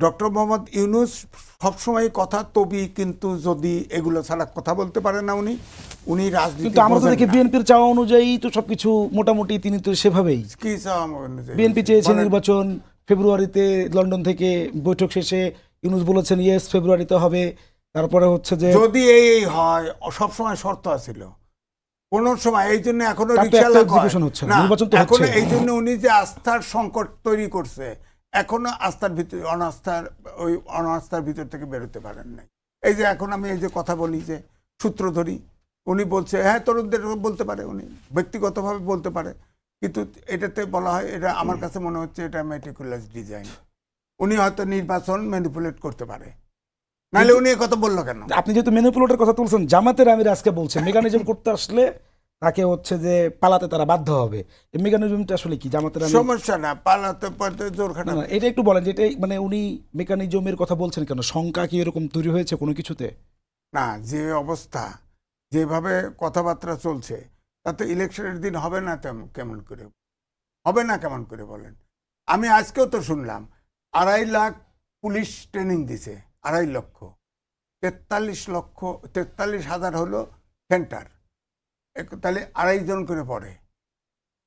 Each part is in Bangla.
ডক্টর মোহাম্মদ ইউনূস সবসময় কথা তবি কিন্তু যদি এগুলো ছাড়া কথা বলতে পারেন না উনি রাজনীতি কিন্তু আমরা তো দেখি বিএনপির চাওয়া অনুযায়ী তো সবকিছু মোটামুটি তিনি তো সেভাবেই কি চাওয়া অনুযায়ী বিএনপি চেয়েছে বলেন। নির্বাচন ফেব্রুয়ারিতে, লন্ডন থেকে বৈঠক শেষে ইউনূস বলেছেন ইয়েস ফেব্রুয়ারিতে হবে। তারপরে হচ্ছে যে যদি এই হয় সবসময় শর্ত আছিল কোন সময়, এই জন্য এখনো তার তো রিকশা একটা লাগা execution হচ্ছে না, না, নির্বাচন তো এখনো হচ্ছে। এই জন্য উনি যে আস্থার সংকট তৈরি করছে, এখনো আস্থার ভিতর অনাস্থার ভিতর থেকে বেরোতে পারেন নাই। এই যে এখন আমি এই যে কথা বলি যে সূত্র ধরি, উনি বলছে হ্যাঁ তরুণদের বলতে পারে, উনি ব্যক্তিগতভাবে বলতে পারে, কিন্তু এটাতে বলা হয় এটা আমার কাছে মনে হচ্ছে এটা মেটিকুলাস ডিজাইন। উনি হয়তো নির্বাচন ম্যানিপুলেট করতে পারে, নাহলে উনি কথা বললো কেন? আপনি যেহেতু ম্যানিপুলেটর কথা তুলছেন, জামাতের আমির আজকে বলছেন মেকানিজম করতে আসলে তাকে হচ্ছে যে পালাতে তারা বাধ্য হবে। এই মেকানিজমটা আসলে কি জামাতের আমির? সমস্যা না, পালাতে পারতে জোর না, খাটা। না, এটা একটু বলেন যে এটা মানে উনি মেকানিজমের কথা বলছেন কেন? শঙ্কা কি এরকম তৈরি হয়েছে কোনো কিছুতে? না, যে অবস্থা যেভাবে কথাবার্তা চলছে তাতে ইলেকশনের দিন হবে না, কেমন করে হবে না, কেমন করে বলেন? আমি আজকেও তো শুনলাম 2.5 লাখ পুলিশ ট্রেনিং দিছে, 2.5 লক্ষ, 43,000 হলো সেন্টার, তাহলে 2.5 জন করে পড়ে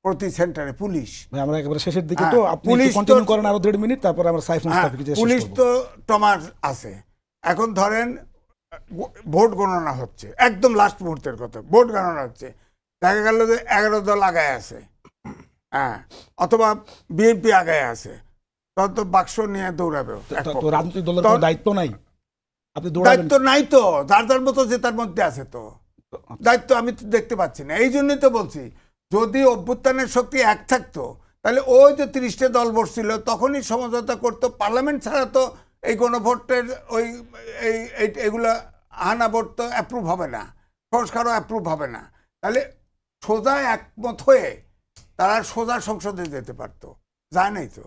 প্রতি সেন্টারে পুলিশ। ভাই, আমরা একেবারে শেষের দিকে, হ্যাঁ, তো আপনি পুলিশ তো- কন্টিনিউ করেন আরো 1.5 মিনিট, তারপর আমরা সাইফ হ্যাঁ, মুস্তাফিকে জিজ্ঞেস পুলিশ করব। তো টমার আছে। এখন ধরেন ভোট গণনা হচ্ছে, একদম লাস্ট মুহূর্তের কথা, ভোট গণনা হচ্ছে, দেখা গেল যে 11 দল আগায় আছে, হ্যাঁ, অথবা বিএনপি আগায় আছে, তখন তো বাক্স নিয়ে দৌড়াবে এক তো পক্ষ। রাজনৈতিক দলের তো কোনো দায়িত্ব নাই? আপনি দৌড়াবেন? দায়িত্ব নাই তো, যার যার মতো যে তার মধ্যে আছে, তো দায়িত্ব আমি তো দেখতে পাচ্ছি না। এই জন্যই তো বলছি, যদি অভ্যুত্থানের শক্তি এক থাকতো তাহলে ওই যে 30টা দল বসছিল তখনই সমঝোতা করতো। পার্লামেন্ট ছাড়া তো এই গণভোটের ওই এগুলা হানা ভোট তো অ্যাপ্রুভ হবে না, সংস্কারও অ্যাপ্রুভ হবে না। তাহলে সোজা একমত হয়ে তারা সোজা সংসদে যেতে পারতো, যায় নাই তো।